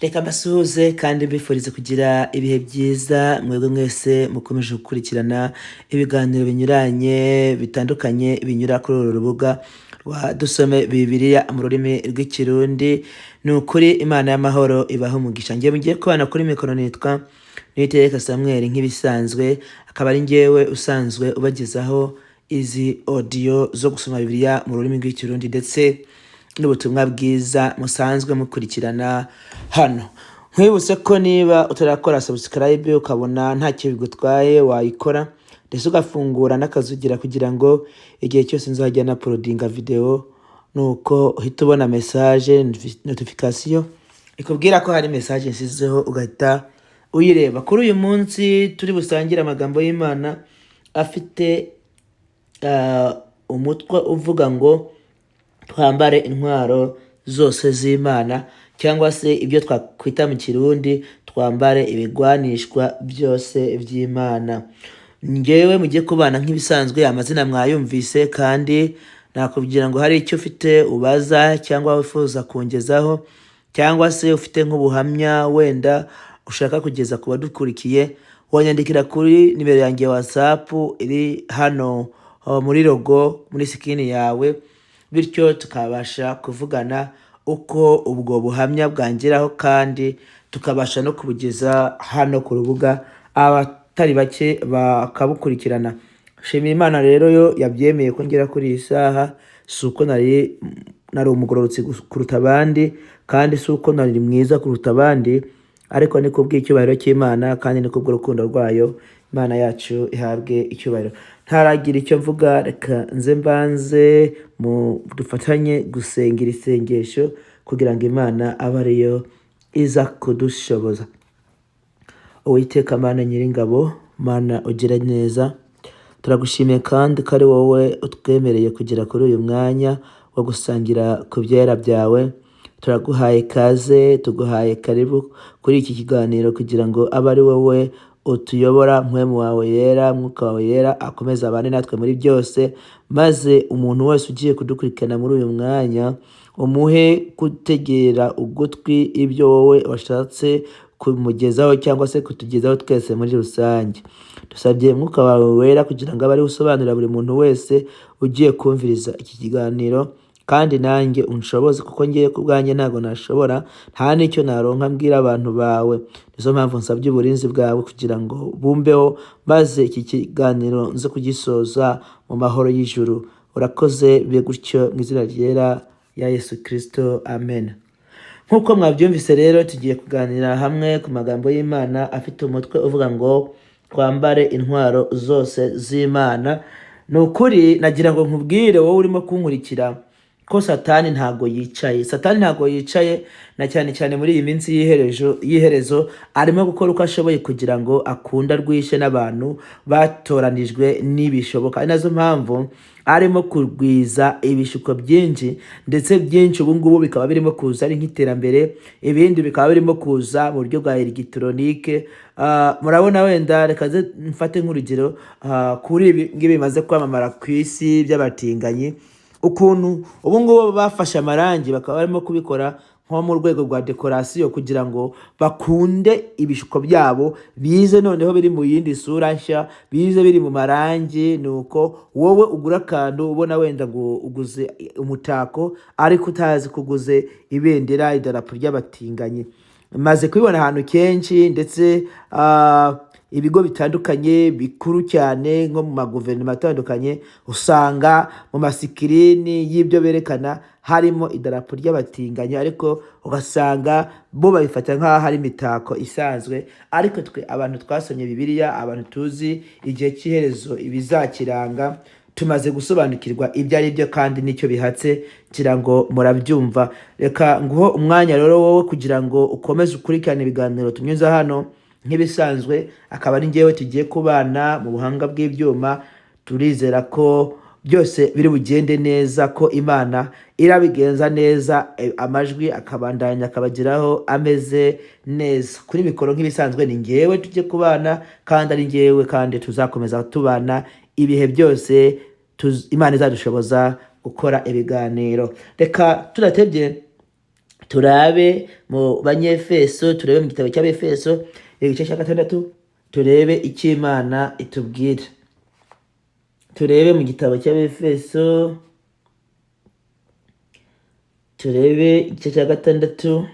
Reka mbasuhuze kandi mbifurize kugira ibihe byiza mwebwe mwese mukomeje gukurikirana ibiganiro binyuranye bitandukanye binyura kuri uru rubuga rwa Dusome Bibiliya mu rurimi rw'Ikirundi. Ni ukuri Imana y'amahoro ibahe umugisha. Ngiye mugiye kubana kuri mikoro nitwa Niyitegeka Samuel nk'ibisanzwe, akaba ari njyewe usanzwe ubagezaho izi audio zo gusoma Bibiliya mu rurimi rw'Ikirundi ndetse n'ubutumwa bwiza musanzwe mukurikirana hano. Nkwibutse ko niba utarakora subscribe ukabona ntacyo bigutwaye wayikora ndetse ugafungura n'akazugira kugira ngo igihe cyose nzajya na uploadinga video nuko uhita ubona message notification ikubwira ko hari message nsizeho ugahita uyireba. Kuri uyu munsi turi busangire amagambo y'Imana afite umutwe uvuga ngo twambare intwaro zose z'Imana, cyangwa se ibyo twakwita mu Kirundi twambare ibigwanishwa byose by'Imana. Ngewe mugiye kubana nk'ibisanzwe, amazina mwayumvise kandi nakubwira ngo hari icyo ufite ubaza cyangwa wifuza kungezaho, cyangwa se ufite nk'ubuhamya wenda ushaka kugeza ku badukurikiye, wanyandikira kuri nimero yanjye ya WhatsApp iri hano muri logo muri sikini yawe, bityo tukabasha kuvugana uko ubwo buhamya bwangeraho kandi tukabasha no kubugeza hano ku rubuga abatari bake bakabukurikirana. Shimira Imana rero yo yabyemeye ko ngera kuri iyi saha, si uko nari umugororotsi kuruta abandi kandi si uko nari mwiza kuruta abandi, ariko ni kubw'icyubahiro cy'Imana kandi ni kubw'urukundo rwayo. Imana yacu ihabwe icyubahiro. Ntaragira icyo mvuga, reka nze mbanze dufatanye gusengera isengesho kugira ngo Imana abe ariyo iza kudushoboza. Uwiteka Mana Nyiringabo, Mana ugira neza, turagushimiye kandi ko ari wowe utwemereye kugera kuri uyu mwanya wo gusangira ku byera byawe. Turaguhaye kaze, tuguhaye karibu kuri iki kiganiro kugira ngo abe ari wowe utuyobora, mpwemu wawe yera, mwuka wawe yera akomeza abane natwe muri byose, maze umuntu wese ugiye kudukurikirana muri uyu mwanya umuhe gutegera ugutwi ibyo wowe washatse kumugezaho cyangwa se kutugezaho twese muri rusange. Dusabye mwuka wawe wera kugira ngo abe ari usobanurira buri muntu wese ugiye kumviriza iki kiganiro, kandi nanjye unshoboze kuko ngiye ku bwanjye ntabwo nashobora, nta n'icyo naronka mbwira abantu bawe. Nizo mpamvu nsabye uburinzi bwawe kugira ngo bumbeho, maze iki kiganiro nze kugisoza mu mahoro y'ijuru. Urakoze bibe gutyo mu izina ryera ya Yesu Kristo, amen. Nk'uko mwabyumvise rero tugiye kuganira hamwe ku magambo y'Imana afite umutwe uvuga ngo twambare intwaro zose z'Imana. Ni ukuri nagira ngo nkubwire wowe urimo kunkurikira ko Satani ntago yicaye, na cyane cyane muri iyi minsi y'iherezo arimo gukora uko ashoboye kugira ngo akunda rwishe n'abantu batoranijwe n'ibishoboka. Ari nazo mpamvu arimo kurwiza ibishuko byinshi, ndetse byinshi ubu ngubu bikaba birimo kuza ari nk'iterambere, ibindi bikaba birimo kuza mu buryo bwa elegitoronike. Murabona wenda reka mfate nk'urugero kuri ibi ngibi bimaze kwamamara ku isi by'abatinganyi, ukuntu ubu ngubu bafashe amarangi bakaba barimo kubikora nko mu rwego rwa dekorasiyo kugira ngo bakunde ibishuko byabo bize noneho biri mu yindi sura nshya, bize biri mu marangi. Ni uko wowe ugura akantu ubona wenda ngo uguze umutako ariko utazi kuguze ibendera, idarapo ry'abatinganyi. Maze kubibona ahantu kenshi, ndetse ibigo bitandukanye bikuru cyane nko mu maguverinoma atandukanye usanga mu masikirini y'ibyo berekana harimo idarapo ry'abatinganyi, ariko ugasanga bo babifata nk'aho hari imitako isanzwe. Ariko twe abantu twasomye Bibiliya, abantu tuzi igihe cy'iherezo ibizakiranga, tumaze gusobanukirwa ibyo ari byo kandi nicyo bihatse, kugira ngo murabyumva. Reka nguho umwanya rero wowe kugira ngo ukomeze ukurikirane ibiganiro tunyuza hano nk'ibisanzwe. Akaba ari njyewe tugiye kubana mu buhanga bw'ibyuma. Turizera ko byose biri bugende neza, ko Imana irabigenza neza, amajwi akabandanya akabageraho ameze neza. Kuri mikoro nk'ibisanzwe ni njyewe tugiye kubana, kandi ari njyewe kandi tuzakomeza tubana ibihe byose. Imana izadushoboza gukora ibiganiro. Reka tudatebye turabe mu banyefeso, turebe mu gitabo cy'abefeso igice cya 6, turebe icyo Imana itubwira. Turebe mu gitabo cy'abefeso, turebe igice cya 6,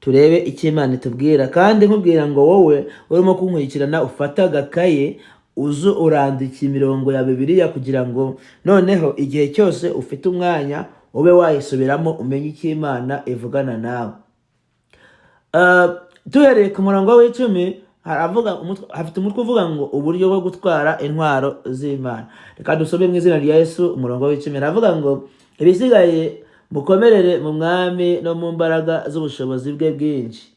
turebe icyo Imana itubwira. Kandi nkubwira ngo wowe urimo kunkurikirana ufata agakaye uzu urandika imirongo ya Bibiliya, kugira ngo noneho igihe cyose ufite umwanya ube wayisubiramo umenye icyo Imana ivugana nawe. Tuhereye ku murongo w'10 hafite umutwe uvuga ngo uburyo bwo gutwara intwaro z'Imana. Reka dusome mu izina rya Yesu. Umurongo w'10 aravuga ngo ibisigaye mukomerere mu mwami no mu mbaraga z'ubushobozi bwe bwinshi.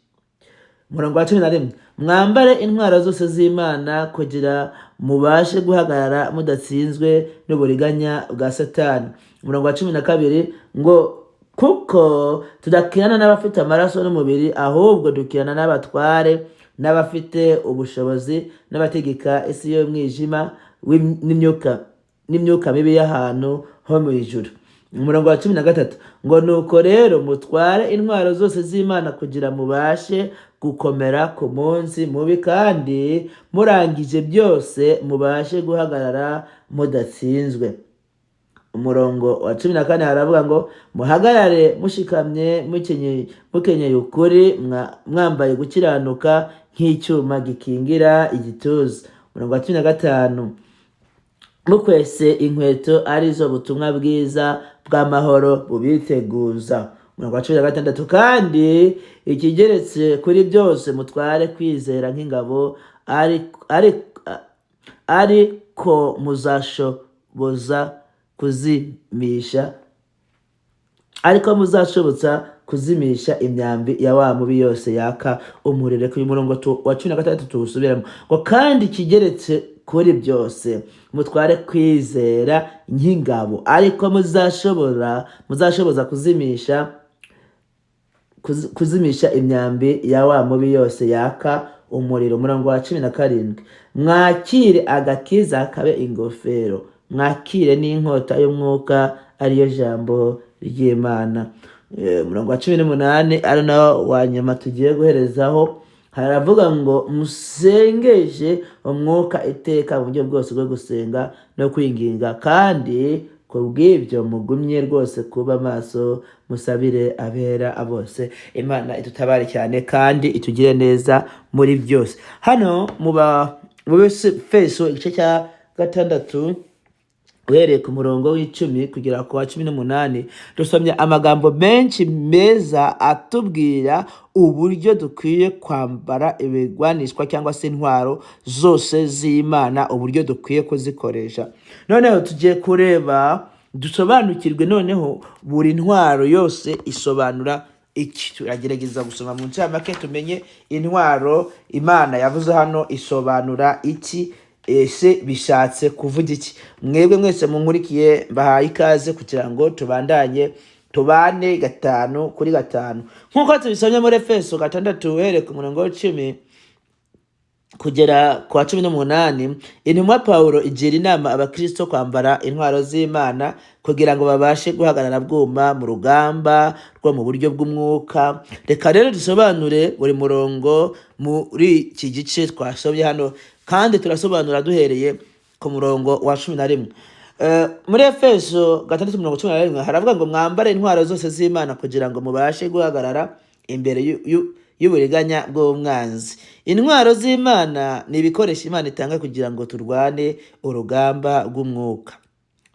Umurongo wa 11 mwambare intwaro zose z'Imana kugira mubashe guhagarara mudatsinzwe n'uburiganya bwa Satani. Umurongo wa 12 ngo kuko tudakirana n'abafite amaraso n'umubiri, ahubwo dukirana n'abatware n'abafite ubushobozi n'abategeka isi y'umwijima n'imyuka mibi y'ahantu ho mu ijuru. Umurongo wa 13 ngo nuko rero mutware intwaro zose z'Imana kugira mubashe gukomera ku munsi mubi, kandi murangije byose mubashe guhagarara mudatsinzwe. Umurongo wa 14 haravuga ngo muhagarare mushikamye mukenyeye ukuri, mwambaye gukiranuka nk'icyuma gikingira igituza. Umurongo wa 15 mukwese inkweto arizo butumwa bwiza bw'amahoro bubiteguza. Umurongo wa 16 kandi ikigeretse kuri byose mutware kwizera nk'ingabo, ariko muzashobotsa kuzimisha imyambi ya wa mubi yose yaka umuriro. Ku murongo wa 16 tuwusubiramo ngo kandi ikigeretse kuri byose mutware kwizera nk'ingabo, ariko muzashoboza kuzimisha imyambi ya wa mubi yose yaka umuriro. Umurongo wa 17 mwakire agakiza kabe ingofero, mwakire n'inkota y'umwuka ariyo jambo ry'Imana. Umurongo wa 18 ari nawo wa nyuma tugiye guherezaho, haravuga ngo musengeshe umwuka iteka mu buryo bwose bwo gusenga no kwinginga, kandi kubw'ibyo mugumye rwose kuba maso musabire abera bose. Imana itutabare cyane kandi itugire neza muri byose. Hano mu Efeso igice cya 6 uhereye ku murongo w'10 kugera ku wa 18 dusomye amagambo menshi meza atubwira uburyo dukwiye kwambara ibigwanishwa cyangwa se intwaro zose z'Imana, uburyo dukwiye kuzikoresha. Noneho tugiye kureba dusobanukirwe noneho buri ntwaro yose isobanura iki. Turagerageza gusoma mu ncamake tumenye intwaro Imana yavuze hano isobanura iki, ese bishatse kuvuga iki. Mwebwe mwese munkurikiye mbahaye ikaze kugira ngo tubane 5 kuri 5 nk'uko tubisomye muri Efeso 6 uhereye ku murongo wa 10 kugera ku wa 18. Intumwa Pawulo igira inama abakristo kwambara intwaro z'Imana kugira ngo babashe guhagarara bwuma mu rugamba rwo mu buryo bw'umwuka. Reka rero dusobanure buri murongo muri iki gice twasomye hano, kandi turasobanura duhereye ku murongo wa 11. Muri Efeso 6:11 haravuga ngo mwambare intwaro zose z'Imana kugira ngo mubashe guhagarara imbere y'uburiganya bw'umwanzi. Intwaro z'Imana ni ibikoresho Imana itanga kugira ngo turwane urugamba rw'umwuka.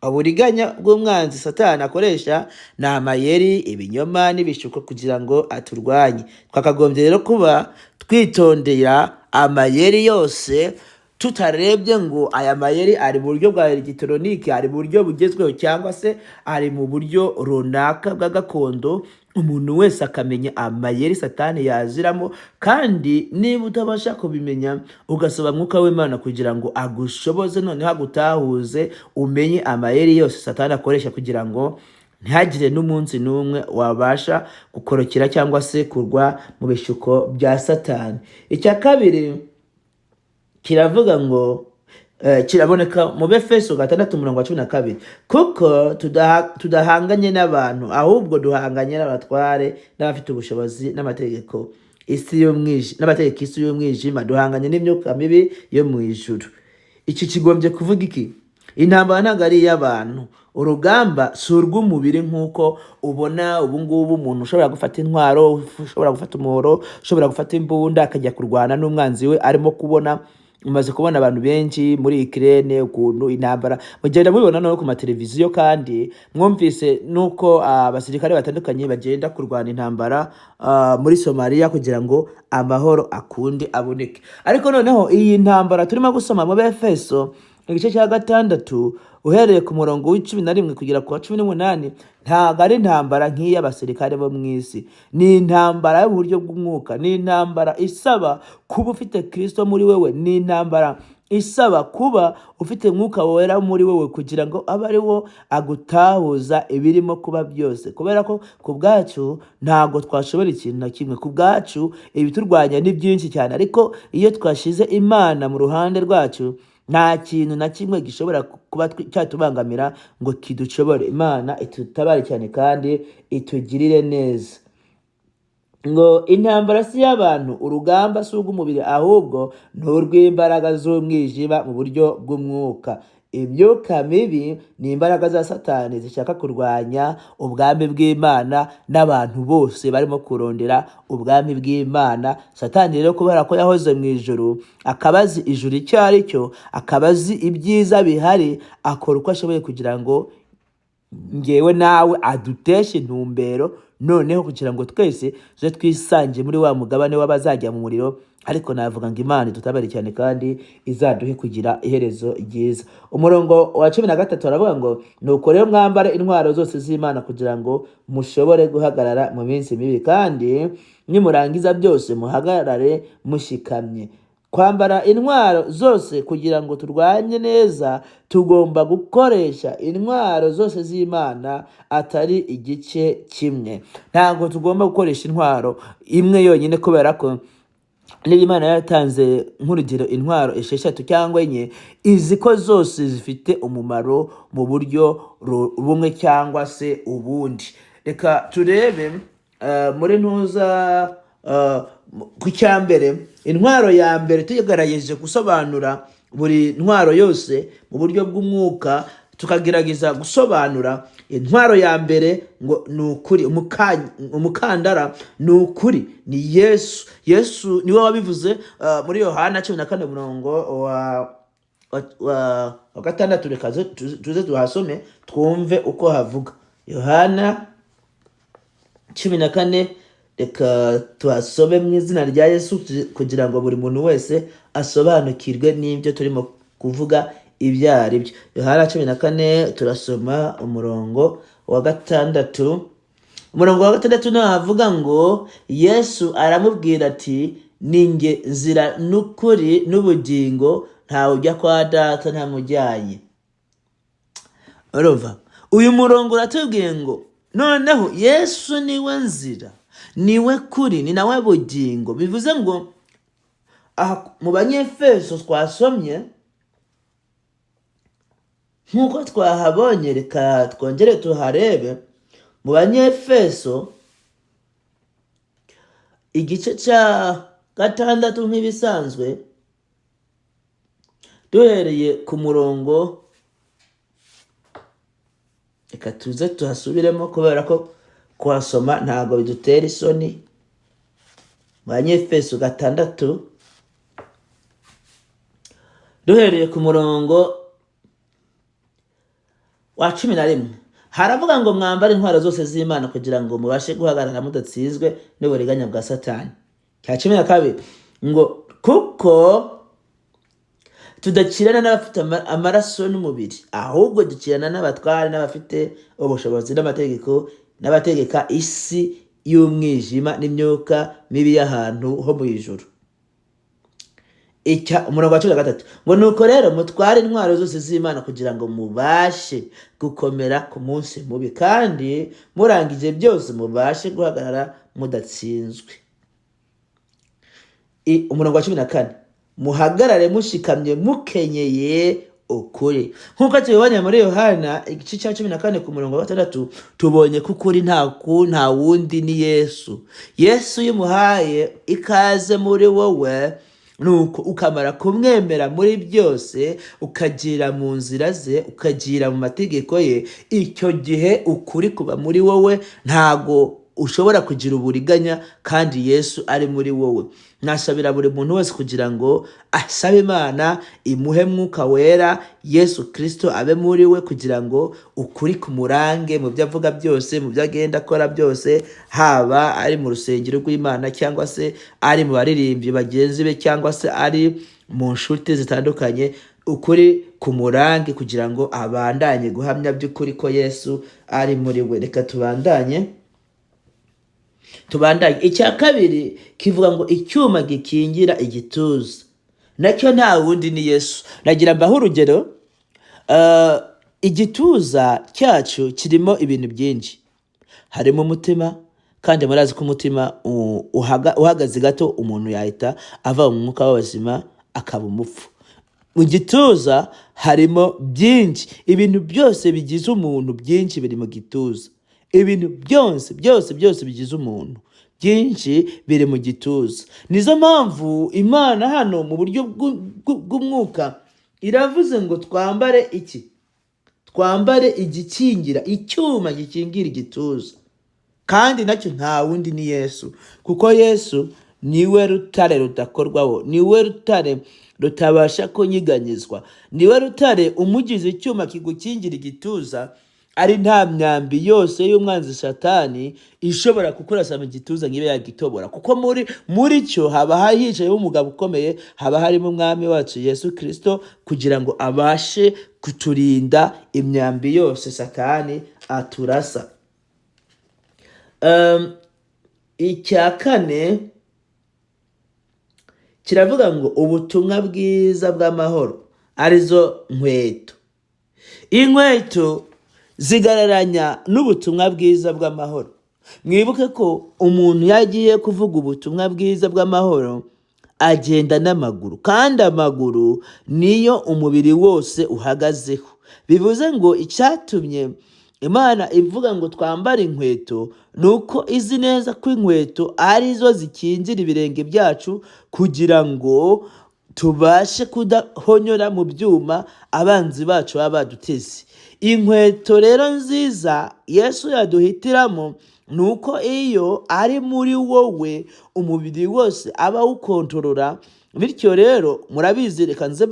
Uburiganya bw'umwanzi Satani akoresha ni amayeri, ibinyoma n'ibishuko kugira ngo aturwanye. Twakagombye rero kuba twitondera amayeri yose, tutarebye ngo aya mayeri ari mu buryo bwa elegitoronike, ari mu buryo bugezweho, cyangwa se ari mu buryo runaka bwa gakondo. Umuntu wese akamenya amayeri Satani yaziramo, kandi niba utabasha kubimenya ugasaba Mwuka w'Imana kugira ngo agushoboze noneho agutahuze umenye amayeri yose Satani akoresha, kugira ngo ntihagire n'umunsi n'umwe wabasha gukorokera cyangwa se kurwa mu bishuko bya Satani. Icya kabiri kiravuga ngo kiraboneka mu Befeso 6:12, kuko tudahanganye n'abantu, ahubwo duhanganye n'abatware n'abafite ubushobozi n'amategeko isi y'umwijima, duhanganye n'imyuka mibi yo mu ijuru. Iki kigombye kuvuga iki? Intambara ntabwo ari iy'abantu, urugamba si urw'umubiri nk'uko ubona ubungubu umuntu ushobora gufata intwaro, ushobora gufata umuhoro, ushobora gufata imbunda akajya kurwana n'umwanzi we. Arimo kubona, umaze kubona abantu benshi muri Ukraine ukuntu intambara mugenda mubibona no ku mateleviziyo, kandi mwumvise nuko abasirikare batandukanye bagenda kurwana intambara muri Somalia kugira ngo amahoro akundi aboneke. Ariko noneho iyi ntambara turimo gusoma mu Befeso igice cya 6 uhereye ku murongo w'11 kugera ku wa 18, ntabwo ari intambara nk'iy'abasirikare bo mu isi. Ni intambara yo mu buryo bw'umwuka, ni intambara isaba kuba ufite Kristo muri wewe, ni intambara isaba kuba ufite Mwuka Wera muri wewe kugira ngo abe ari wo agutahuza ibirimo kuba byose, kubera ko ku bwacu ntabwo twashobora ikintu na kimwe. Ku bwacu ibiturwanya ni byinshi cyane, ariko iyo twashize Imana mu ruhande rwacu, nta kintu na kimwe gishobora kuba cyatubangamira ngo kidushobore. Imana itutabare cyane kandi itugirire neza. Ngo intambara si y'abantu, urugamba si urw'umubiri, ahubwo ni urw'imbaraga z'umwijima mu buryo bw'umwuka. Imyuka mibi ni imbaraga za Satani zishaka kurwanya ubwami bw'Imana n'abantu bose barimo kurondera ubwami bw'Imana. Satani rero kubera ko yahoze mu ijuru, akaba azi ijuru icyo ari cyo, akaba azi ibyiza bihari, akora uko ashoboye kugira ngo ngewe nawe aduteshe intumbero, noneho kugira ngo twese tuje twisange muri wa mugabane w'abazajya mu muriro. Ariko navuga ngo Imana tutabare cyane kandi izaduhe kugira iherezo ryiza. Umurongo wa 13 aravuga ngo nuko rero mwambare intwaro zose z'Imana kugira ngo mushobore guhagarara mu minsi mibi, kandi nimurangiza byose muhagarare mushikamye. Kwambara intwaro zose kugira ngo turwanye neza, tugomba gukoresha intwaro zose z'Imana, atari igice kimwe. Ntabwo tugomba gukoresha intwaro imwe yonyine, kubera ko niba Imana yatanze nk'urugero intwaro 6 cyangwa 4, izi ko zose zifite umumaro mu buryo bumwe cyangwa se ubundi. Reka turebe muri ntuza ku cyambere. Intwaro ya mbere tugerageje gusobanura buri ntwaro yose mu buryo bw'umwuka, tukagerageza gusobanura intwaro ya mbere ngo ni ukuri. Umukandara ni ukuri, ni Yesu niwe wabivuze muri Yohana 14 umurongo wa 6. Reka tuze tuhasome twumve uko havuga. Yohana 14, reka tuhasome mu izina rya Yesu kugira ngo buri muntu wese asobanukirwe n'ibyo turimo kuvuga ibyo ari byo. Yohana 14 turasoma umurongo wa 6. Umurongo wa 6 naho havuga ngo Yesu aramubwira ati, ninjye nzira n'ukuri n'ubugingo, ntawe ujya kwa Data ntamujyanye. Urumva uyu murongo uratubwiye ngo noneho Yesu niwe nzira, niwe kuri, ni nawe bugingo. Bivuze ngo mu Banyefeso twasomye nk'uko twahabonye, reka twongere tuharebe mu Banyefeso igice cya 6 nk'ibisanzwe, duhereye ku murongo, reka tuze tuhasubiremo kubera ko kuhasoma ntabwo bidutera isoni. Mu Banyefeso 6 duhereye ku murongo wa 11 haravuga ngo mwambare intwaro zose z'Imana kugira ngo mubashe guhagarara mudatsinzwe n'uburiganya bwa Satani. Cya 12 ngo kuko tudakirana n'abafite amaraso n'umubiri, ahubwo dukirana n'abatware n'abafite ubushobozi n'abategeka isi y'umwijima n'imyuka mibi y'ahantu ho mu ijuru. Umurongo wa 13 ngo nuko rero mutware intwaro zose z'Imana kugira ngo mubashe gukomera ku munsi mubi, kandi murangije byose mubashe guhagarara mudatsinzwe. Umurongo wa 14 muhagarare mushikamye mukenyeye ukuri. Nk'uko tubibonye muri Yohana igice cya 14 ku murongo wa 6, tubonye ko ukuri nta wundi ni Yesu. Yesu yumuhaye ikaze muri wowe, nuko ukamara kumwemera muri byose, ukagira mu nzira ze, ukagira mu mategeko ye, icyo gihe ukuri kuba muri wowe, ntago ushobora kugira uburiganya kandi Yesu ari muri wowe. Nasabira buri muntu wese kugira ngo asabe Imana imuhe mwuka wera, Yesu Kristo abe muri we, kugira ngo ukuri kumurange mu byo avuga byose, mu byo agenda akora byose, haba ari mu rusengero rw'Imana cyangwa se ari mu baririmbyi bagenzi be cyangwa se ari mu nshuti zitandukanye. Ukuri kumurange kugira ngo abandanye guhamya by'ukuri ko Yesu ari muri we. Reka tubandanye. Icya kabiri kivuga ngo icyuma gikingira igituza, nacyo nta wundi ni Yesu. Nagira mbaho urugero. Igituza cyacu kirimo ibintu byinshi, harimo umutima, kandi murazi ko umutima uhagaze gato umuntu yahita ava mu mwuka w'abazima akaba umupfu. Mu gituza harimo byinshi, ibintu byose bigize umuntu byinshi biri mu gituza. Ibintu byose bigize umuntu byinshi biri mu gituza. Nizo mpamvu Imana hano mu buryo bw'umwuka iravuze ngo twambare iki? Twambare igikingira, icyuma gikingira igituza, kandi nacyo nta wundi ni Yesu. Kuko Yesu niwe rutare rudakorwaho, niwe rutare rutabasha kunyiganyizwa, niwe rutare umugize icyuma kigukingira igituza, ari nta myambi yose y'umwanzi Satani ishobora kukurasa mu gituza ngibe yagitobora. Kuko muri cyo haba hicaye umugabo ukomeye, haba harimo umwami wacu Yesu Kristo, kugira ngo abashe kuturinda imyambi yose Satani aturasa. Icya kane kiravuga ngo ubutumwa bwiza bw'amahoro, arizo nkweto. Inkweto zigararanya n'ubutumwa bwiza bw'amahoro. Mwibuke ko umuntu yagiye kuvuga ubutumwa bwiza bw'amahoro agenda n'amaguru, kandi amaguru niyo umubiri wose uhagazeho. Bivuze ngo icyatumye Imana ivuga ngo twambare inkweto, nuko izi neza ko inkweto arizo zikingira ibirenge byacu, kugira ngo tubashe kudahonyora mu byuma abanzi bacu baba baduteze. Inkweto rero nziza Yesu yaduhitiramo, nuko iyo ari muri wowe umubiri wose aba awukontorora. Bityo rero murabizi, reka nze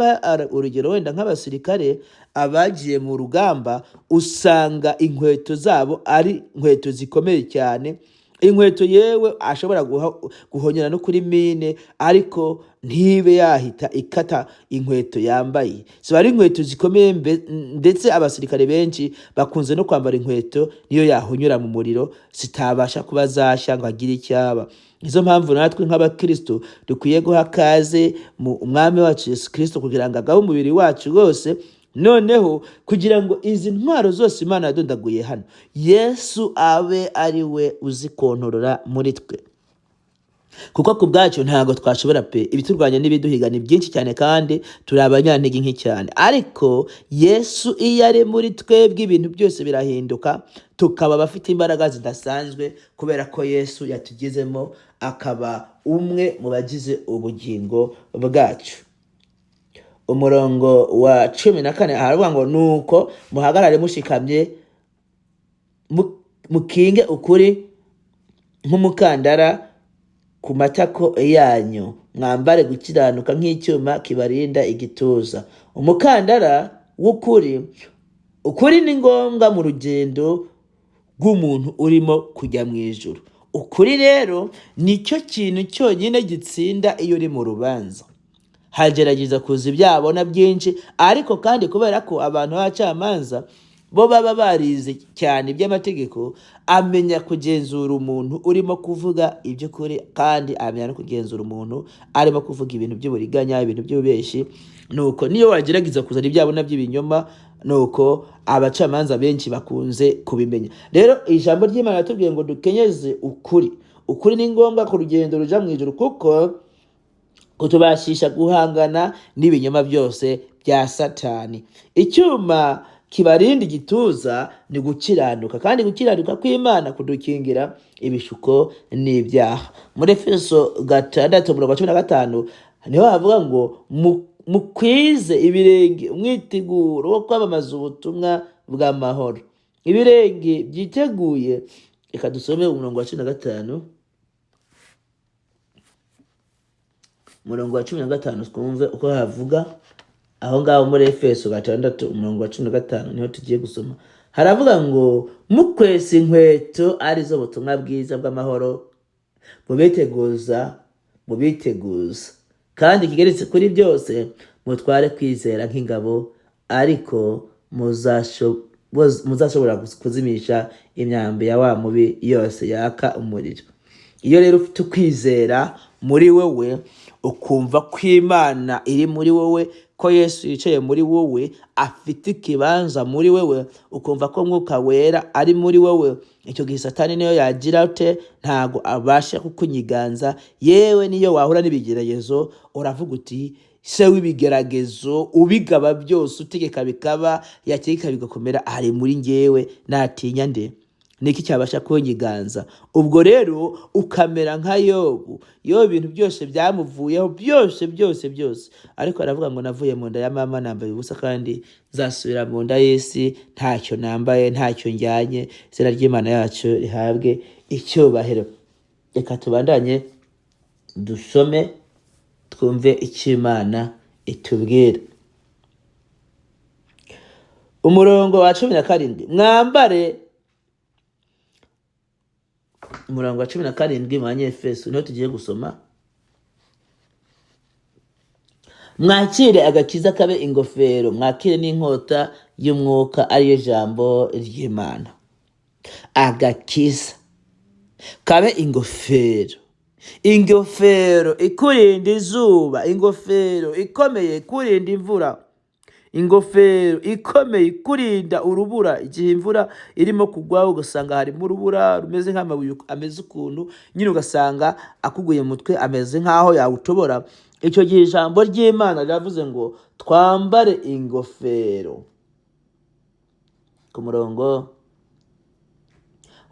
urugero wenda nk'abasirikare abagiye mu rugamba, usanga inkweto zabo ari inkweto zikomeye cyane. Inkweto yewe ashobora guhonyera no kuri mine, ariko ntibe yahita ikata inkweto yambaye. Ziba ari inkweto zikomeye, ndetse abasirikare benshi bakunze no kwambara inkweto niyo yahonyura mu muriro zitabasha kuba zashya ngo agire icyaba. Nizo mpamvu natwe nk'abakristo dukwiye guha kaze mu umwami wacu Yesu Kristo, kugira ngo agahe umubiri wacu wose, noneho kugira ngo izi ntwaro zose Imana yadondaguye hano, Yesu abe ari we uzikontorora muri twe. Kuko ku bwacu ntabwo twashobora pe. Ibiturwanya n'ibiduhiga ni byinshi cyane, kandi turi abanyantege nke cyane. Ariko Yesu iyo ari muri twebwe, ibintu byose birahinduka, tukaba abafite imbaraga zidasanzwe, kubera ko Yesu yatugizemo akaba umwe mu bagize ubugingo bwacu. Umurongo wa 14 haravuga ngo nuko muhagarare mushikamye, mukinge ukuri nk'umukandara ku matako yanyu, mwambare gukiranuka nk'icyuma kibarinda igituza. Umukandara w'ukuri. Ukuri ni ngombwa mu rugendo rw'umuntu urimo kujya mu ijuru. Ukuri rero nicyo kintu cyonyine gitsinda iyo uri mu rubanza. Hagerageza kuza ibyabona byinshi, ariko kandi kubera ko abantu b'abacamanza bo baba barize cyane iby'amategeko, amenya kugenzura umuntu urimo kuvuga iby'ukuri, kandi amenya no kugenzura umuntu arimo kuvuga ibintu by'uburiganya, ibintu by'ubeshi. Nuko niyo wagerageza kuzana ibyabona by'ibinyoma, nuko abacamanza benshi bakunze kubimenya. Rero ijambo ry'Imana ritubwiye ngo dukenyeze ukuri. Ukuri ni ngombwa ku rugendo ruja mu ijuru, kuko kutubashisha guhangana n'ibinyoma byose bya Satani. Icyuma kibarinda igituza ni gukiranuka, kandi gukiranuka kw'Imana kudukingira ibishuko n'ibyaha. Muri Efeso 6:15 niho havuga ngo mukwize ibirenge umwiteguro wo kwamamaza ubutumwa bw'amahoro. Ibirenge byiteguye. Reka dusome umurongo wa 15. Umurongo wa 15 twumve uko havuga aho ngaho muri Efeso 6 umurongo wa 15 niho tugiye gusoma. Haravuga ngo mukwese inkweto arizo butumwa bwiza bw'amahoro, mubiteguza kandi kigeretse kuri byose mutware kwizera nk'ingabo, ariko muzashobora kuzimisha imyambi ya wa mubi yose yaka umuriro. Iyo rero ufite ukwizera muri wowe, ukumva ko Imana iri muri wowe, ko Yesu yicaye muri wowe, afite ikibanza muri wowe, ukumva ko Mwuka Wera ari muri wowe, icyo gihe Satani niyo yagira ute ntago abasha kukunyiganza. Yewe niyo wahura n'ibigeragezo uravuga uti se w'ibigeragezo ubigaba byose utegeka bikaba, yategeka bigakomera, ari muri njyewe, natinya nde? Niki cyabasha kunyiganza? Ubwo rero ukamera nka Yobu. Ibintu byose byamuvuyeho, byose, ariko aravuga ngo navuye mu nda ya mama nambaye ubusa, kandi zasubira mu nda y'isi ntacyo nambaye, ntacyo njyanye. Izina ry'Imana yacu rihabwe icyubahiro. Reka tubandanye dusome twumve icyo Imana itubwira. Umurongo wa 17 mwambare. Umurongo wa 17 mu Efeso niho tugiye gusoma. Mwakire agakiza kabe ingofero, mwakire n'inkota y'umwuka ariyo jambo ry'Imana. Agakiza kabe ingofero ikurinda izuba, ingofero ikomeye ikurinda imvura, ingofero ikomeye ikurinda urubura. Igihe imvura irimo kugwa ugasanga harimo urubura rumeze nk'amabuye ameze ukuntu, nyine ugasanga akuguye mu mutwe ameze nk'aho yawutobora, icyo gihe ijambo ry'Imana riravuze ngo twambare ingofero. Ku murongo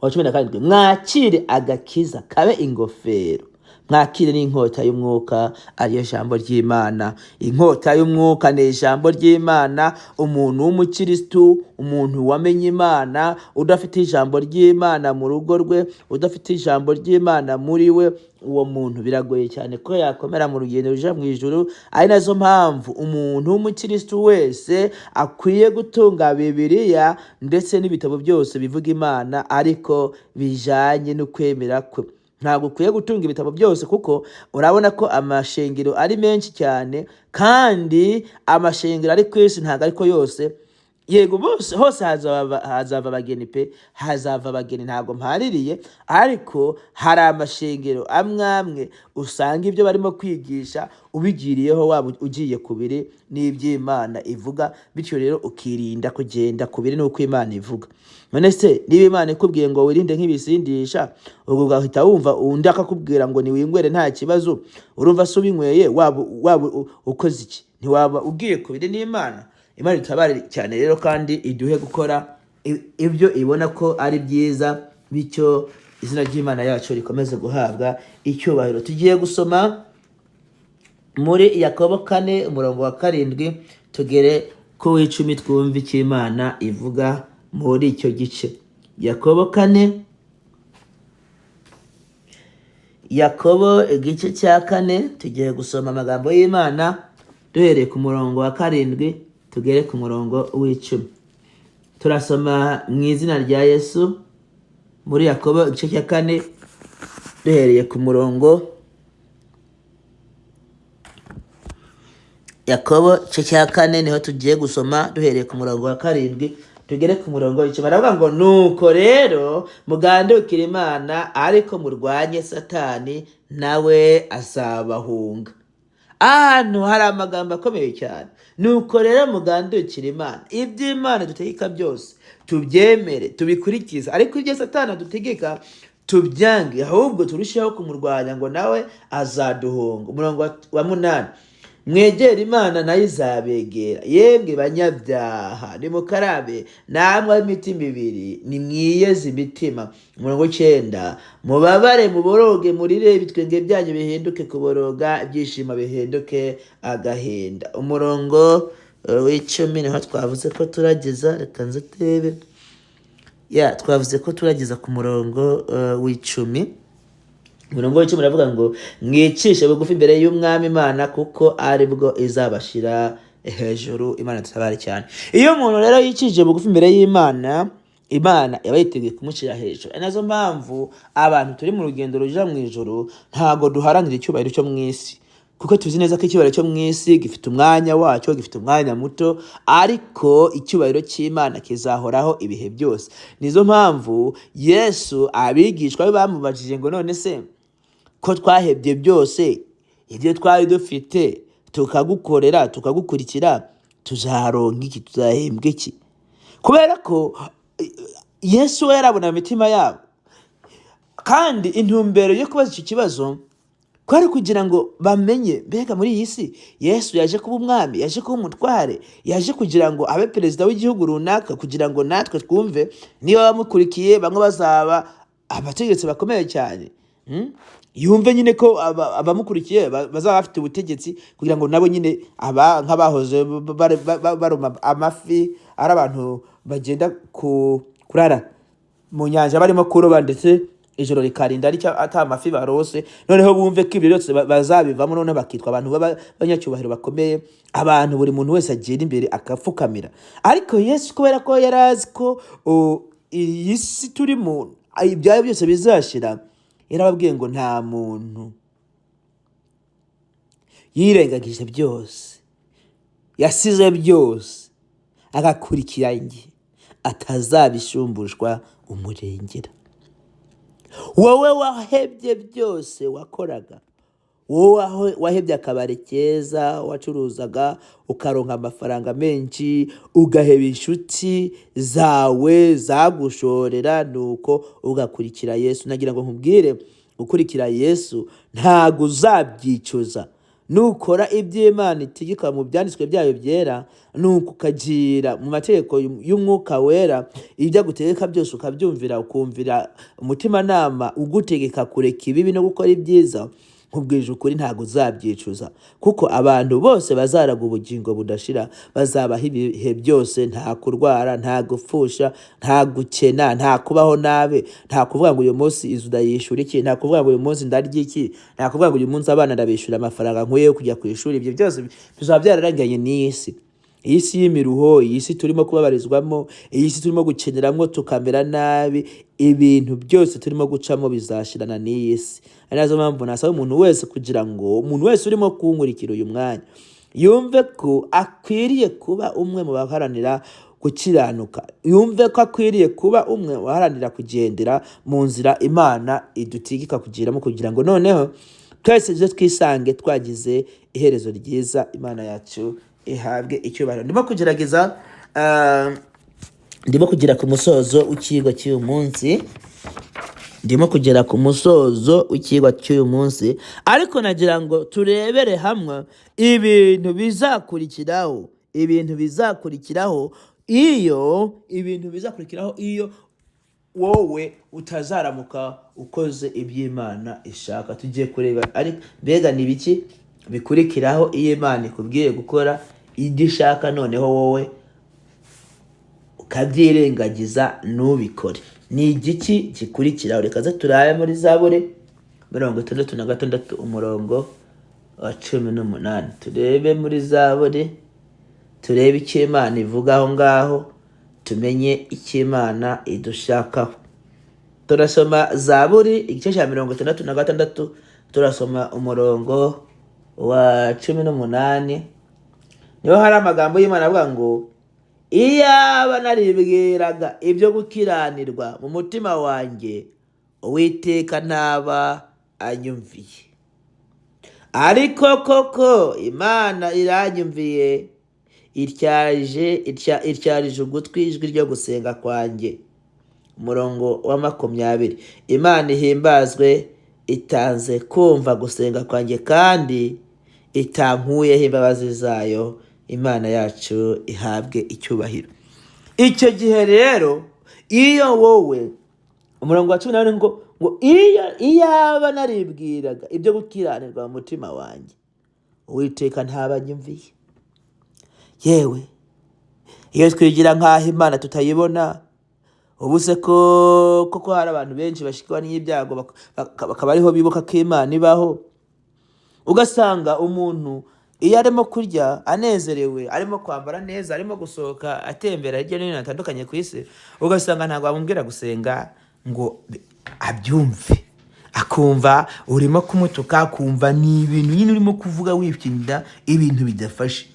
wa 17 mwakire agakiza kabe ingofero, mwakire n'inkota y'umwuka ariyo jambo ry'Imana. Inkota y'umwuka ni ijambo ry'Imana. Umuntu w'umukristo, umuntu wamenye Imana, udafite ijambo ry'Imana mu rugo rwe, udafite ijambo ry'Imana muri we, uwo muntu biragoye cyane ko yakomera mu rugendo ruja mu ijuru. Ari nazo mpamvu umuntu w'umukristo wese akwiye gutunga Bibiliya ndetse n'ibitabo byose bivuga Imana ariko bijanye no kwemera kwe. Ntabwo ukwiye gutunga ibitabo byose, kuko urabona ko amashengero ari menshi cyane, kandi amashengero ari ku isi ntabwo ariko yose. Yego hose hazava abageni pe, hazava abageni, ntabwo mpaririye, ariko hari amashengero amwe usanga ibyo barimo kwigisha ubigiriyeho waba ugiye kubiri n'iby'Imana ivuga, bityo rero ukirinda kugenda kubiri n'uko Imana ivuga. None se niba Imana ikubwiye ngo wirinde nk'ibisindisha, ubwo ugahita wumva undi akakubwira ngo niwinywere nta kibazo, urumva se ubinyweye waba ukoze iki? Ntiwaba ugiye kubiri n'Imana? Imana itabare cyane rero, kandi iduhe gukora ibyo ibona ko ari byiza, bityo izina ry'Imana yacu rikomeze guhabwa icyubahiro. Tugiye gusoma muri Yakobo 4 umurongo wa 7 tugere ku w'icumi twumve icyo Imana ivuga muri icyo gice. Yakobo 4, Yakobo igice cya 4 tugiye gusoma amagambo y'Imana duhereye ku murongo wa 7 tugere ku murongo w'icumi. Turasoma mu izina rya Yesu muri Yakobo igice cya 4 duhereye ku murongo Yakobo igice cya 4 niho tugiye gusoma duhereye ku murongo wa 7 tugere ku murongo w'icumi. Baravuga ngo nuko rero mugandukire Imana, ariko murwanye Satani nawe azabahunga. Ahantu hari amagambo akomeye cyane. Nuko rero mugandukire Imana, iby'Imana dutegeka byose tubyemere tubikurikiza, ariko ibyo Satani adutegeka tubyange, ahubwo turusheho kumurwanya ngo nawe azaduhunga. Umurongo wa 8, mwegera Imana nayo izabegera. Yemwe banyabyaha nimukarabe namwe imitima ibiri, nimwiyeze imitima. Umurongo 9, mubabare muboroge murire, ibitwenge byanyu bihinduke kuboroga, ibyishimo bihinduke agahinda. Umurongo w'10 niho twavuze ko turageza. Reka nze tebe, twavuze ko turageza ku murongo w'10. Umurongo w'10 uravuga ngo mwicishe bugufi imbere y'Umwami Imana, kuko ari bwo izabashira hejuru. Imana tutabare cyane. Iyo umuntu rero yicishije bugufi imbere y'Imana, Imana yaba yiteguye kumushyira hejuru. Nazo mpamvu abantu turi mu rugendo ruja mu ijuru ntago duharanira icyubahiro cyo mu isi, kuko tuzi neza ko icyubahiro cyo mu isi gifite umwanya wacyo, gifite umwanya muto, ariko icyubahiro cy'Imana kizahoraho ibihe byose. Nizo mpamvu Yesu abigishwa be bamubajije ngo none se ko twahebye byose, ibyo twari dufite tukagukorera tukagukurikira, tuzaronka iki? Tuzahembwa iki? Kubera ko Yesu we yarabona imitima yabo, kandi intumbero yo kubaza icyo kibazo kwari kugira ngo bamenye, mbega muri iyi si Yesu yaje kuba umwami, yaje kuba umutware, yaje kugira ngo abe perezida w'igihugu runaka, kugira ngo natwe twumve niba bamukurikiye bamwe bazaba abategetsi bakomeye cyane. Yumve nyine ko abamukurikiye bazaba bafite ubutegetsi, kugira ngo nabo nyine nk'abahoze baroma amafi, ari abantu bagenda kurara mu nyanja barimo kuroba, ndetse ijoro rikarinda ata amafi barose, noneho bumve ko ibyo byose bazabivamo, noneho bakitwa abantu b'abanyacyubahiro bakomeye, abantu buri muntu wese agenda imbere akapfukamira. Ariko Yesu kubera ko yari azi ko iyi si turimo ibyayo byose bizashira, yarababwiye ngo nta muntu yirengagije byose, yasize byose agakurikira njye, atazabishumbushwa umurengera. Wowe wahebye byose wakoraga, wowe wahebye akabari keza wacuruzaga ukaronka amafaranga menshi, ugaheba inshuti zawe zagushorera, nuko ugakurikira Yesu. Nagira ngo nkubwire, gukurikira Yesu ntago uzabyicuza. Nukora iby'Imana itegeka mu byanditswe byayo byera, nuko ukagira mu mategeko y'Umwuka Wera, ibyo agutegeka byose ukabyumvira, ukumvira umutima nama ugutegeka kureka ibibi no gukora ibyiza, nkubwije ukuri ntago uzabyicuza, kuko abantu bose bazaraga ubugingo budashira, bazabaho ibihe byose, nta kurwara, nta gupfusha, nta gukena, nta kubaho nabi, nta kuvuga ngo uyu munsi izu ndayishyura iki, nta kuvuga ngo uyu munsi ndarya iki, nta kuvuga ngo uyu munsi abana ndabishyura amafaranga nkuye yo kujya ku ishuri. Ibyo byose bizaba byararanganye n'iyi si, iyi si y'imiruho, iyi si turimo kubabarizwamo, iyi si turimo gukeneramo tukamera nabi, ibintu byose turimo gucamo bizashirana n'iyi si. Ari nazo mpamvu nasaba umuntu wese, kugira ngo umuntu wese urimo kunkurikira uyu mwanya yumve ko akwiriye kuba umwe mu baharanira gukiranuka, yumve ko akwiriye kuba umwe mu baharanira kugendera mu nzira Imana idutegeka kugiramo, kugira ngo noneho twese twisange twagize iherezo ryiza. Imana yacu ihabwe icyubahiro. Ndimo kugera ku musozo w'ikigwa cy'uyu munsi, ariko nagira ngo turebere hamwe ibintu bizakurikiraho iyo wowe utazaramuka ukoze iby'Imana ishaka. Tugiye kureba ariko mbega ni biki bikurikiraho iyo Imana ikubwiye gukora ibyo ishaka, noneho wowe ukabyirengagiza ntubikore. Ni igiki gikurikiraho? Reka turabe muri Zaburi 66 umurongo wa 18. Turebe muri Zaburi, turebe icyo Imana ivuga aho ngaho, tumenye icyo Imana idushakaho. Turasoma Zaburi igice cya 66, turasoma umurongo wa 18. Niho hari amagambo y'Imana avuga ngo, iyaba naribwiraga ibyo gukiranirwa mu mutima wanjye, Uwiteka ntaba anyumviye. Ariko koko Imana iranyumviye, ityarije ugutwi ijwi ryo gusenga kwanjye. umurongo wa 20. Imana ihimbazwe, itanze kumva gusenga kwanjye kandi itankuyeho imbabazi zayo. Imana yacu ihabwe icyubahiro. Icyo gihe rero iyo wowe, umurongo wa 14 ngo iyaba naribwiraga ibyo gukiranirwa mu mutima wanjye, Uwiteka ntabanyumviye. Yewe iyo twigira nk'aho Imana tutayibona, ubu se koko hari abantu benshi bashikwa n'ibyago bakaba ariho bibuka ko Imana ibaho. Ugasanga umuntu iyo arimo kurya anezerewe, arimo kwambara neza, arimo gusohoka atembera hirya no hino hatandukanye ku isi, ugasanga ntabwo bamubwira gusenga ngo abyumve. Akumva urimo kumutuka, akumva ni ibintu nyine urimo kuvuga wipyinda ibintu bidafashe.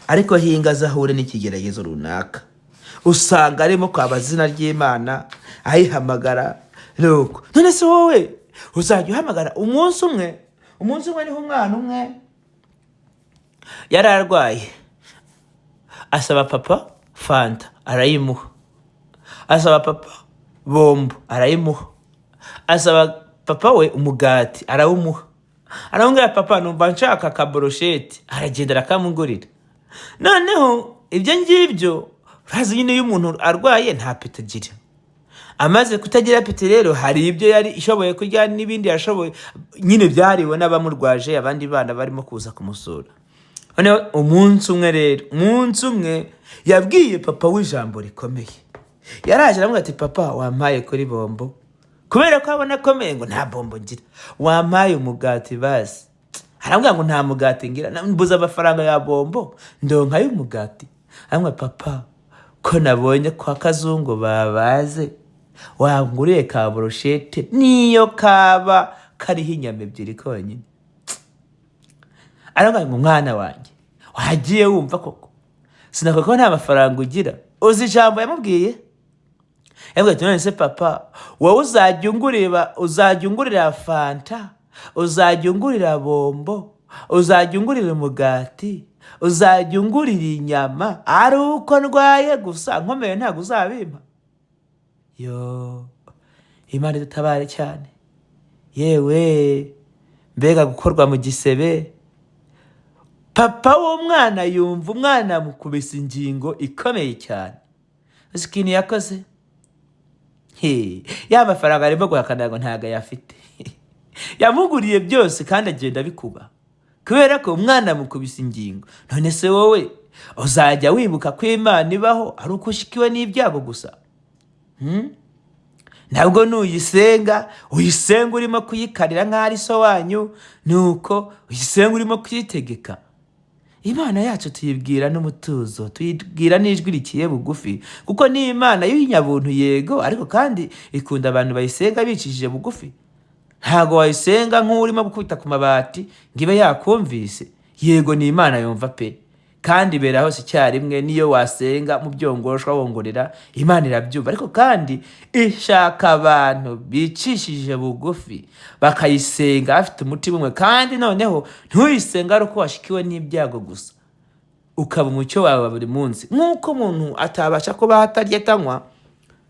Ariko hinga azahure n'ikigeragezo runaka, usanga arimo kwaba izina ry'Imana ayihamagara. Nuko none se wowe uzajya uhamagara umunsi umwe niho umwana umwe yari arwaye, asaba papa fanta arayimuha, asaba papa bombo arayimuha, asaba papa we umugati arawumuha, aramubwira papa numva nshaka akaborosheti, aragenda arakamugurira. Noneho ibyo ngibyo urazi nyine iyo umuntu arwaye nta peti agira. Amaze kutagira peti rero hari ibyo yari ishoboye kurya n'ibindi yashoboye nyine byariwe n'abamurwaje, abandi bana barimo kuza kumusura. Noneho umunsi umwe yabwiye papa w'ijambo rikomeye. Yaraje aramubwira ati papa wampaye kuri bombo, kubera ko abona akomeye ngo nta bombo ngira, wampaye umugati basi. Aramubwira ngo nta mugati ngira, mbuze amafaranga ya bombo ndonkayo umugati. Aramubwira papa ko nabonye kwa Kazungu babaze, wanguriye ka broshete niyo kaba kariho inyama ebyiri konyine. Aramubwira ngo mwana wanjye wagiye wumva koko sinakora ko nta mafaranga ugira. Uzi ijambo yamubwiye? Yabwiye ati none se papa wowe uzajya ungurira fanta, uzajya ungurira bombo, uzajya ungurira umugati, uzajya ungurira inyama, ari uko ndwaye gusa, nkomeye ntabwo uzabimpa? Yo, Imana idutabare cyane. Yewe mbega gukorwa mu gisebe. Papa w'umwana yumva umwana mukubise ingingo ikomeye cyane. Uzi ikintu yakoze? Ya mafaranga arimo guhakana ngo ntago yafite. Yamuguriye byose kandi agenda bikuba, kubera ko umwana mukubise ingingo. None se wowe uzajya wibuka ko Imana ibaho ari uko ushikiwe n'ibyago gusa? Ntabwo uyisenga urimo kuyikarira nk'ari so wanyu, nuko uyisenga urimo kuyitegeka. Imana yacu tuyibwira n'umutuzo, tuyibwira n'ijwi rikiye bugufi, kuko ni Imana y'inyabuntu yego, ariko kandi ikunda abantu bayisenga bicishije bugufi. Ntago wayisenga nk'urimo gukubita ku mabati ngibe yakumvise. Yego ni Imana yumva pe, kandi ibera hose icyarimwe. Niyo wasenga mu byongoshwa wongorera, Imana irabyumva, ariko kandi ishaka abantu bicishije bugufi bakayisenga bafite umutima umwe. Kandi noneho ntuyisenga ari uko washikiwe n'ibyago gusa, ukaba umucyo wawe wa buri munsi. Nk'uko umuntu atabasha kuba atarya atanywa,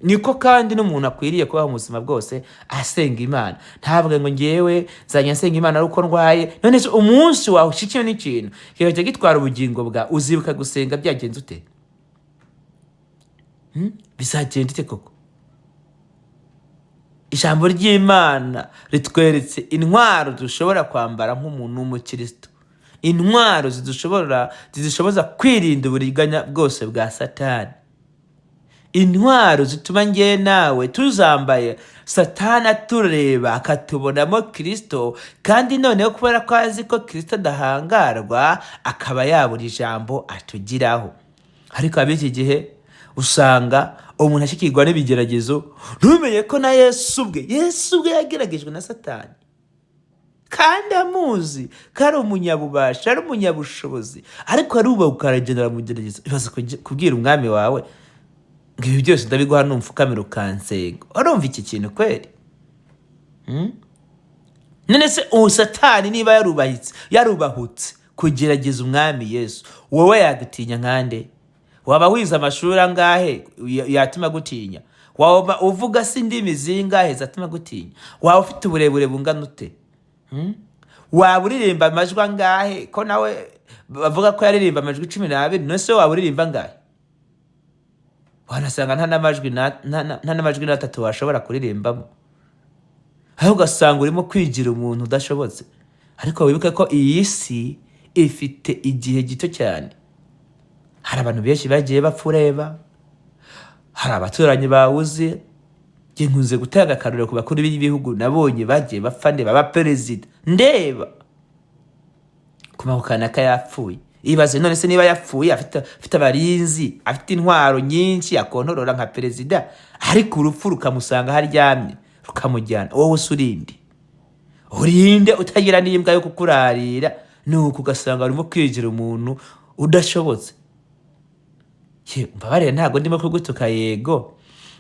niko kandi n'umuntu akwiriye kubaho mu buzima bwose asenga Imana. Ntabwo ngo ngewe nzajya nsenga Imana ari uko ndwaye. None se umunsi wawe ushikiwe n'ikintu kigahita gitwara ubugingo bwa, uzibuka gusenga byagenze ute? Bizagenda ute koko? Ijambo ry'Imana ritweretse intwaro dushobora kwambara nk'umuntu w'umukristo, intwaro zidushoboza kwirinda uburiganya bwose bwa Satani, intwaro zituma ngewe nawe tuzambaye Satani atureba akatubonamo Kristo, kandi noneho kubera ko azi ko Kristo adahangarwa akaba yabura ijambo atugiraho. Ariko ab'iki gihe usanga umuntu ashikirwa n'ibigeragezo ntumenye ko na Yesu ubwe yageragejwe na Satani, kandi amuzi ko ari umunyabubasha, ari umunyabushobozi, ariko arubaha ukaragendera mu bigeragezo. Ibaze kubwira umwami wawe ngo ibi byose ndabiguha numfukamira ukansenga. Urumva iki kintu kweri? None se Satani niba yarubahutse kugerageza umwami Yesu, wowe yagutinya nkande? Waba wize amashuri angahe yatuma gutinya? waba uvuga si indimi zingahe zatuma gutinya? Waba ufite uburebure bungana ute? Waba uririmba amajwi angahe? Ko nawe bavuga ko yaririmba amajwi 12, nose waba uririmba angahe? Wanasanga nta n'amajwi n'atatu washobora kuririmbamo, aho ugasanga urimo kwigira umuntu udashobotse. Ariko wibuke ko iyi si ifite igihe gito cyane. Hari abantu benshi bagiye bapfa ureba, hari abaturanyi bawuze. Ngiye nkunze gutanga akaruriro ku bakuru b'ibihugu nabonye bagiye bapfa, ndeba abaperezida, ndeba kumahukana ka yapfuye. Ibaze none se niba yapfuye afite abarinzi, afite intwaro nyinshi akontorora nka perezida, ariko urupfu rukamusanga haryamye rukamujyana, wowe usurinde urinde utagira n'imbwa yo kukurarira, nuko ugasanga urimo kwigira umuntu udashobotse. Mbabarire ntago ndimo kugutuka yego,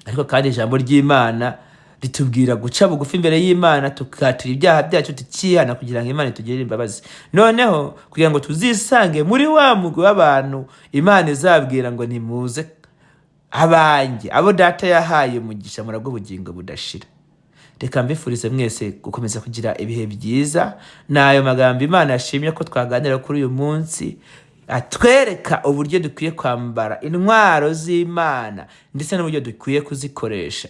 ariko kandi ijambo ry'Imana ritubwira guca bugufi imbere y'Imana, tukatura ibyaha byacu tukihana kugira ngo Imana itugirire imbabazi. Noneho kugira ngo tuzisange muri wa mugwi w'abantu Imana izabwira ngo nimuze abanjye, abo data yahaye umugisha murabwo ubugingo budashira. Reka mbifurize mwese gukomeza kugira ibihe byiza. Nayo magambo Imana yashimye ko twaganira kuri uyu munsi, atwereka uburyo dukwiye kwambara intwaro z'Imana ndetse n'uburyo dukwiye kuzikoresha.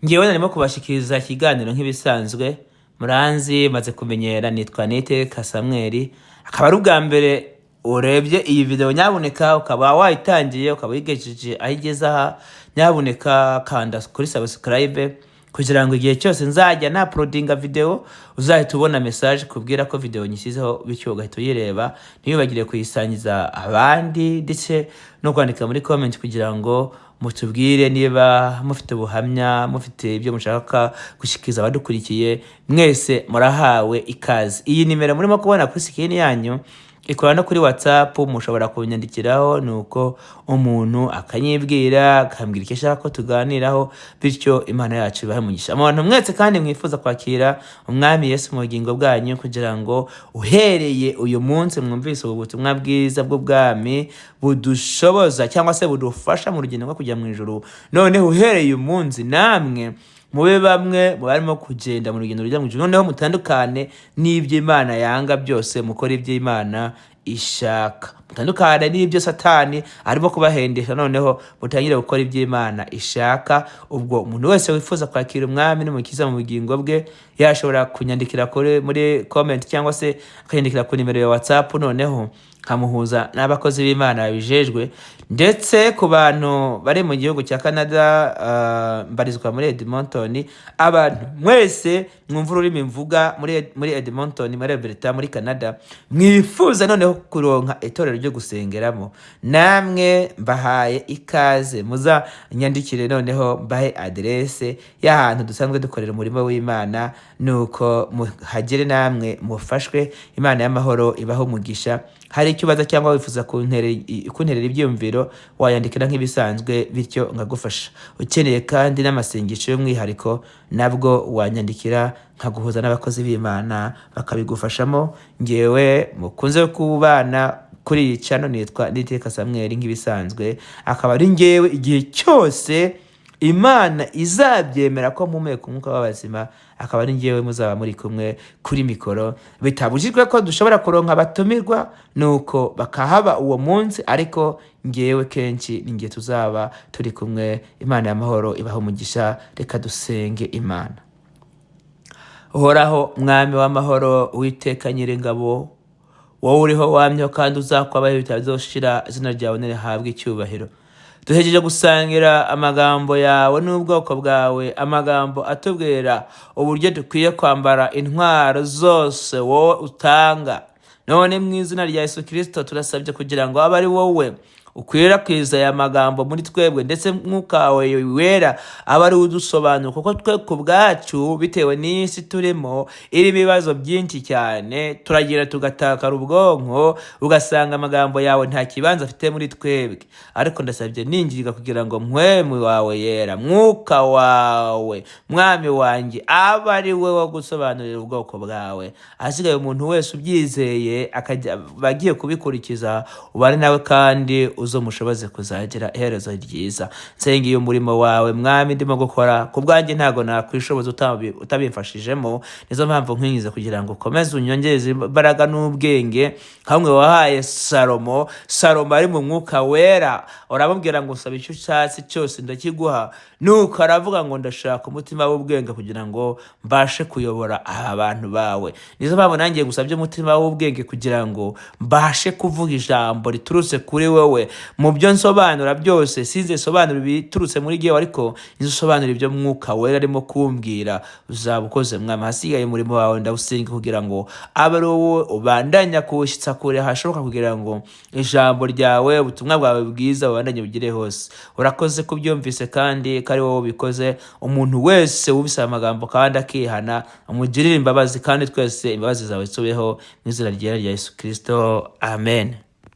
Ngewe narimo kubashikiriza ikiganiro nk'ibisanzwe, muranzi maze kumenyera, nitwa Niteka Samuel. Akaba ari ubwa mbere urebye iyi video, nyabuneka ukaba wayitangiye ukaba wigejeje aho igeze aha, nyabuneka kanda kuri subscribe kugira ngo igihe cyose nzajya na uploadinga video uzahita ubona message kubwira ko video nyishyizeho, bityo ugahita uyireba. Ntiyibagire kuyisangiza abandi ndetse no kwandika muri comment kugira ngo mutubwire niba mufite ubuhamya, mufite ibyo mushaka gushikiza abadukurikiye. Mwese murahawe ikaze. Iyi nimero murimo kubona kuri screen yanyu ikora no kuri WhatsApp, mushobora kunyandikiraho nuko umuntu akanyibwira akambwira icyo ashaka ko tuganiraho, bityo Imana yacu ibahe umugisha. Abantu mwese kandi mwifuza kwakira Umwami Yesu mu bugingo bwanyu kugira ngo uhereye uyu munsi mwumvise ubutumwa bwiza bw'ubwami budushoboza cyangwa se budufasha mu rugendo rwo kujya mu ijuru, none uhereye uyu munsi namwe mube bamwe mu barimo kugenda mu rugendo rujya mu ijuru, noneho mutandukane n'ibyo Imana yanga byose, mukora ibyo Imana ishaka. Mutandukane n'ibyo Satani arimo kubahendesha, noneho mutangire gukora ibyo Imana ishaka. Ubwo umuntu wese wifuza kwakira Umwami n'Umukiza mu bugingo bwe yashobora kunyandikira muri comment cyangwa se akanyandikira ku nimero ya WhatsApp, noneho kamuhuza n'abakozi b'Imana bijejwe. Ndetse ku bantu bari mu gihugu cya Canada, mbarizwa muri Edmonton, abantu mwese mwumva ururimi mvuga muri Edmonton, muri Alberta, muri Canada, mwifuza noneho kuronka itorero ryo gusengeramo, namwe mbahaye ikaze. Muza nyandikire noneho mbahe adresse y'ahantu dusanzwe dukorera umurimo w'Imana, nuko muhagere namwe mufashwe. Imana y'amahoro ibaho umugisha. Hari ikibazo cyangwa wifuza kunterera ibyumviro, wayandikira nk'ibisanzwe bityo ngagufasha. Ukeneye kandi n'amasengesho y'umwihariko, nabwo wanyandikira nkaguhuza n'abakozi b'Imana bakabigufashamo. Ngewe mukunze kubana kuri iyi channel nitwa Niteka Samuel nk'ibisanzwe, akaba ari ngewe igihe cyose Imana izabyemera ko mpumeka umwuka w'abazima, akaba ari ngewe muzaba muri kumwe kuri mikoro. Bitabujijwe ko dushobora kuronka abatumirwa nuko bakahaba uwo munsi, ariko ngewe kenshi ninge tuzaba turi kumwe. Imana y'amahoro ibaho umugisha. Reka dusenge Imana. Uhoraho Mwami w'amahoro, Uwiteka Nyiringabo, wowe uriho wamyeho kandi uzakwabaho bitazoshira, izina ryawe nirihabwe icyubahiro. Duhejeje gusangira amagambo yawe n'ubwoko bwawe, amagambo atubwira uburyo dukwiye kwambara intwaro zose wowe utanga. None mu izina rya Yesu Kristo turasabye kugira ngo abe ari wowe ukwirakwiza aya magambo muri twebwe, ndetse mwuka wawe wera aba ari udusobanura, kuko twe ku bwacu bitewe n'isi turimo irimo ibibazo byinshi cyane, turagira tugatakara ubwonko, ugasanga amagambo yawe nta kibanza afite muri twebwe. Ariko ndasabye ninginga kugira ngo mpwemu wawe yera, mwuka wawe Mwami wanjye aba ari we wo gusobanurira ubwoko bwawe. Asigaye umuntu wese ubyizeye akajya bagiye kubikurikiza, ubane nawe kandi uzomushoboze kuzagira iherezo ryiza. Nsenga iyo umurimo wawe Mwami ndimo gukora ku bwanjye ntago nakwishoboza utabimfashijemo, nizo mpamvu nkwingiza kugira ngo ukomeze unyongereze imbaraga n'ubwenge hamwe wahaye Salomo ari mu mwuka wera, uramubwira ngo usaba icyo ushatse cyose ndakiguha, nuko aravuga ngo ndashaka umutima w'ubwenge kugira ngo mbashe kuyobora abantu bawe. Nizo mpamvu nanjye gusabye umutima w'ubwenge kugira ngo mbashe kuvuga ijambo riturutse kuri wowe. Mu byo nsobanura byose sinze sobanura biturutse muri gihe, ariko nizosobanura ibyo mwuka wera arimo kumbwira uzaba ukoze Mwami. Hasigaye umurimo wawe ndawusenga kugira ngo abe ari wowe ubandanya kuwushyitsa kure hashoboka, kugira ngo ijambo ryawe ubutumwa bwawe bwiza bubandanye bugire hose. Urakoze kubyumvise kandi ko ari wowe ubikoze. Umuntu wese wumvise amagambo kandi akihana umugirire imbabazi, kandi twese imbabazi zawe tubeho mu izina rya Yesu Kristo, amen.